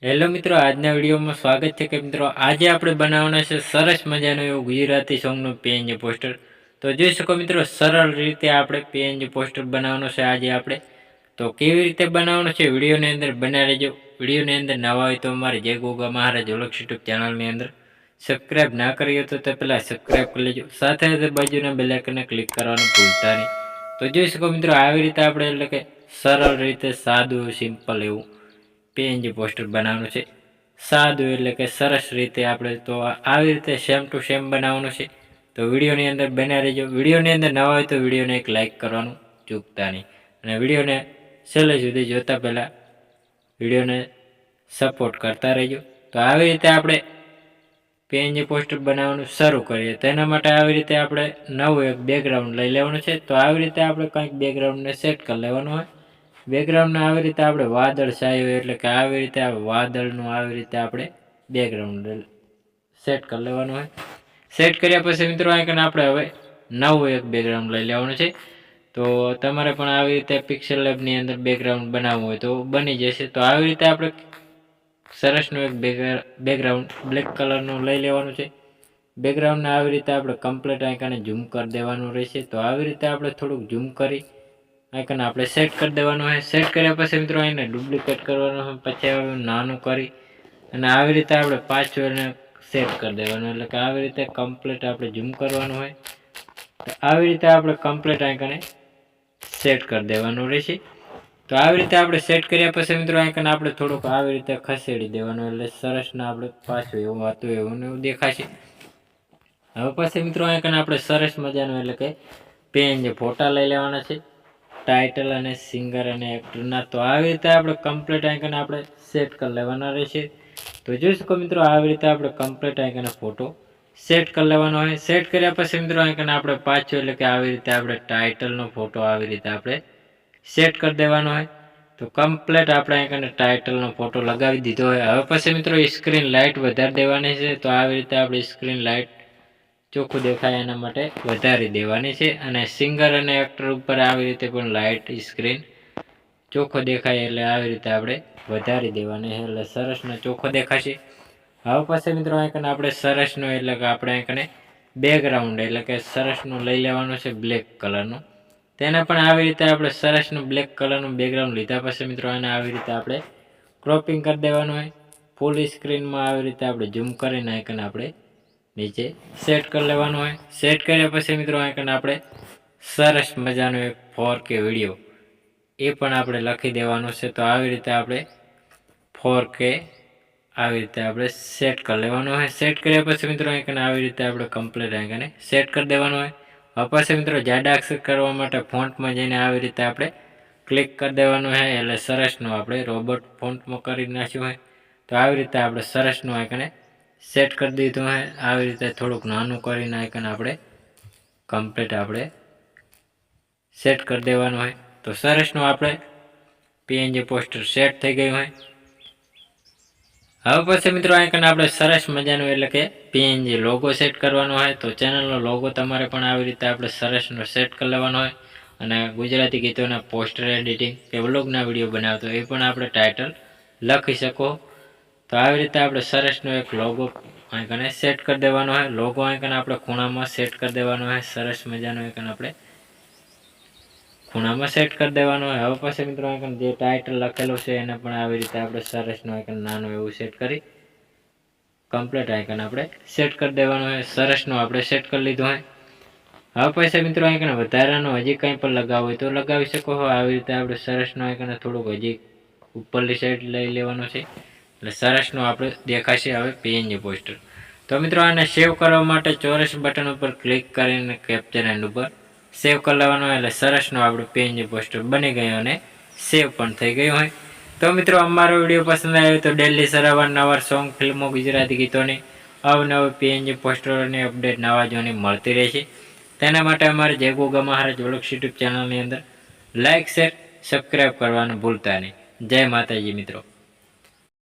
Hello મિત્રો, આજના વિડીયોમાં સ્વાગત છે કે મિત્રો આજે આપણે બનાવવાના છે સરસ મજાનું એવું ગુજરાતી સોંગનું પીએનજી પોસ્ટર. તો જોઈ શકો મિત્રો, સરળ રીતે આપણે પીએનજી પોસ્ટર બનાવવાનું છે આજે આપણે. તો કેવી રીતે બનાવવાનું છે વિડીયોની અંદર બના રહેજો. વિડીયોની અંદર નવા હોય તો અમારી જય ગોગા મહારાજ ઓળખ યુટ્યુબ ચેનલની અંદર સબસ્ક્રાઈબ ના કરી તો તે પહેલાં સબસ્ક્રાઈબ કરી લેજો. સાથે સાથે બાજુના બેલ આઇકનને ક્લિક કરવાનું ભૂલતા નહીં. તો જોઈ શકો મિત્રો, આવી રીતે આપણે એટલે કે સરળ રીતે સાદું સિમ્પલ એવું પીએનજી પોસ્ટર બનાવવાનું છે. સાદું એટલે કે સરસ રીતે આપણે તો આવી રીતે સેમ ટુ સેમ બનાવવાનું છે. તો વિડીયોની અંદર બન્યા રહેજો. વિડીયોની અંદર નવા હોય તો વિડીયોને એક લાઇક કરવાનું ચૂકતા નહીં. અને વિડીયોને છેલ્લે સુધી જોતા પહેલાં વિડીયોને સપોર્ટ કરતા રહેજો. તો આવી રીતે આપણે પીએનજી પોસ્ટર બનાવવાનું શરૂ કરીએ. તેના માટે આવી રીતે આપણે નવું એક બેકગ્રાઉન્ડ લઈ લેવાનું છે. તો આવી રીતે આપણે કંઈક બેકગ્રાઉન્ડને સેટ કરી લેવાનું હોય. બેકગ્રાઉન્ડને આવી રીતે આપણે વાદળ છાયું એટલે કે આવી રીતે વાદળનું આવી રીતે આપણે બેકગ્રાઉન્ડ સેટ કરી લેવાનું હોય. સેટ કર્યા પછી મિત્રો અહીં આપણે હવે નવું એક બેકગ્રાઉન્ડ લઈ લેવાનું છે. તો તમારે પણ આવી રીતે પિક્સેલ લેબની અંદર બેકગ્રાઉન્ડ બનાવવું હોય તો બની જશે. તો આવી રીતે આપણે સરસનું એક બેકગ્રાઉન્ડ બ્લેક કલરનું લઈ લેવાનું છે. બેકગ્રાઉન્ડને આવી રીતે આપણે કમ્પ્લીટ આઈકને ઝૂમ કરી દેવાનું રહેશે. તો આવી રીતે આપણે થોડુંક ઝૂમ કરી આઈકન આપણે સેટ કરી દેવાનું હોય. સેટ કર્યા પછી મિત્રો એને ડુપ્લિકેટ કરવાનું હોય. પછી નાનું કરી અને આવી રીતે આપણે પાછું એને સેટ કરી દેવાનું. એટલે કે આવી રીતે કમ્પ્લીટ આપણે ઝૂમ કરવાનું હોય. તો આવી રીતે આપણે કમ્પ્લીટ આઈકને સેટ કરી દેવાનું રહેશે. તો આવી રીતે આપણે સેટ કર્યા પછી મિત્રો આઈકન આપણે થોડુંક આવી રીતે ખસેડી દેવાનું. એટલે સરસના આપણે પાછું એવું હતું એવું દેખાશે. હવે પછી મિત્રો આઈકન આપણે સરસ મજાનું એટલે કે પીએનજી ફોટા લઈ લેવાના છે. ટાઇટલ અને સિંગર અને એક્ટરના. તો આવી રીતે આપણે કમ્પ્લીટ આઈકન આપણે સેટ કરી લેવાના રહેશે. તો જોઈ શકો મિત્રો, આવી રીતે આપણે કમ્પ્લીટ આઈકન ફોટો સેટ કરી લેવાનો હોય. સેટ કર્યા પછી મિત્રો આઈકન આપણે પાછું એટલે કે આવી રીતે આપણે ટાઇટલનો ફોટો આવી રીતે આપણે સેટ કરી દેવાનો હોય. તો કમ્પ્લીટ આપણે આઈકન ટાઇટલનો ફોટો લગાવી દીધો હોય. હવે પછી મિત્રો સ્ક્રીન લાઇટ વધારી દેવાની છે. તો આવી રીતે આપણે સ્ક્રીન લાઇટ ચોખ્ખું દેખાય એના માટે વધારી દેવાની છે. અને સિંગર અને એક્ટર ઉપર આવી રીતે પણ લાઇટ સ્ક્રીન ચોખ્ખો દેખાય એટલે આવી રીતે આપણે વધારી દેવાની છે. એટલે સરસનો ચોખ્ખો દેખાશે. હવે પછી મિત્રો આઈકન આપણે સરસનું એટલે કે આપણે આઈકને બેકગ્રાઉન્ડ એટલે કે સરસનું લઈ લેવાનું છે બ્લેક કલરનું. તેને પણ આવી રીતે આપણે સરસનું બ્લેક કલરનું બેકગ્રાઉન્ડ લીધા પછી મિત્રો એને આવી રીતે આપણે ક્રોપિંગ કરી દેવાનું હોય. ફૂલ સ્ક્રીનમાં આવી રીતે આપણે ઝૂમ કરીને આઈકન આપણે નીચે સેટ કરી લેવાનું હોય. સેટ કર્યા પછી મિત્રો આઈકન આપણે સરસ મજાનો એક 4K વિડીયો એ પણ આપણે લખી દેવાનું છે. તો આવી રીતે આપણે 4K આવી રીતે આપણે સેટ કરી લેવાનું હોય. સેટ કર્યા પછી મિત્રો આઈકન આવી રીતે આપણે કમ્પ્લીટ આઈકને સેટ કરી દેવાનું હોય. હવે પછી મિત્રો જાડા અક્ષર કરવા માટે ફોન્ટમાં જઈને આવી રીતે આપણે ક્લિક કરી દેવાનું હોય. એટલે સરસનું આપણે રોબોટ ફોન્ટમાં કરી નાખ્યું હોય. તો આવી રીતે આપણે સરસનું આઈકને સેટ કરી દીધું હોય. આવી રીતે થોડુંક નાનું કરીને આઈકન આપણે કમ્પ્લીટ આપણે સેટ કરી દેવાનું હોય. તો સરસનું આપણે પીએનજી પોસ્ટર સેટ થઈ ગયું હોય. હવે પછી મિત્રો આઈકન આપણે સરસ મજાનું એટલે કે પીએનજી લોગો સેટ કરવાનો હોય. તો ચેનલનો લોગો તમારે પણ આવી રીતે આપણે સરસનો સેટ કરી લેવાનો હોય. અને ગુજરાતી ગીતોના પોસ્ટર એડિટિંગ કે વ્લોગના વિડીયો બનાવતો એ પણ આપણે ટાઇટલ લખી શકો. તો આવી રીતે આપણે સરસનો એક લોગો આઈકને સેટ કરી દેવાનો હોય. લોગો આઈકન આપણે ખૂણામાં સેટ કરી દેવાનો હોય. સરસ મજાનો આઈકન આપણે ખૂણામાં સેટ કરી દેવાનો હોય. હવે પછી મિત્રો આઈકન જે ટાઇટલ લખેલું છે એને પણ આવી રીતે આપણે સરસનું આઈકન નાનું એવું સેટ કરી કમ્પ્લીટ આઈકન આપણે સેટ કરી દેવાનું હોય. સરસનું આપણે સેટ કરી લીધું હોય. હવે પછી મિત્રો આઈકન વધારાનું હજી કંઈ પણ લગાવવું હોય તો લગાવી શકો છો. આવી રીતે આપણે સરસનું આઈકન થોડુંક હજી ઉપરની સાઈડ લઈ લેવાનું છે. એટલે સરસનું આપણે દેખાશે હવે પીએનજી પોસ્ટર. તો મિત્રો આને સેવ કરવા માટે ચોરસ બટન ઉપર ક્લિક કરીને કેપ્ચર એન્ડ ઉપર સેવ કરી લેવાનું. એટલે સરસનું આપણું પીએનજી પોસ્ટર બની ગયું અને સેવ પણ થઈ ગયું હોય. તો મિત્રો અમારો વિડીયો પસંદ આવ્યો તો ડેલી અવારનવાર સોંગ, ફિલ્મો, ગુજરાતી ગીતોની અવનવી પીએનજી પોસ્ટરોની અપડેટ નવા જોની મળતી રહેશે. તેના માટે અમારે જય ગોગા મહારાજ ઓળખ યુટ્યુબ ચેનલની અંદર લાઇક, શેર, સબસ્ક્રાઈબ કરવાનું ભૂલતા નહીં. જય માતાજી મિત્રો.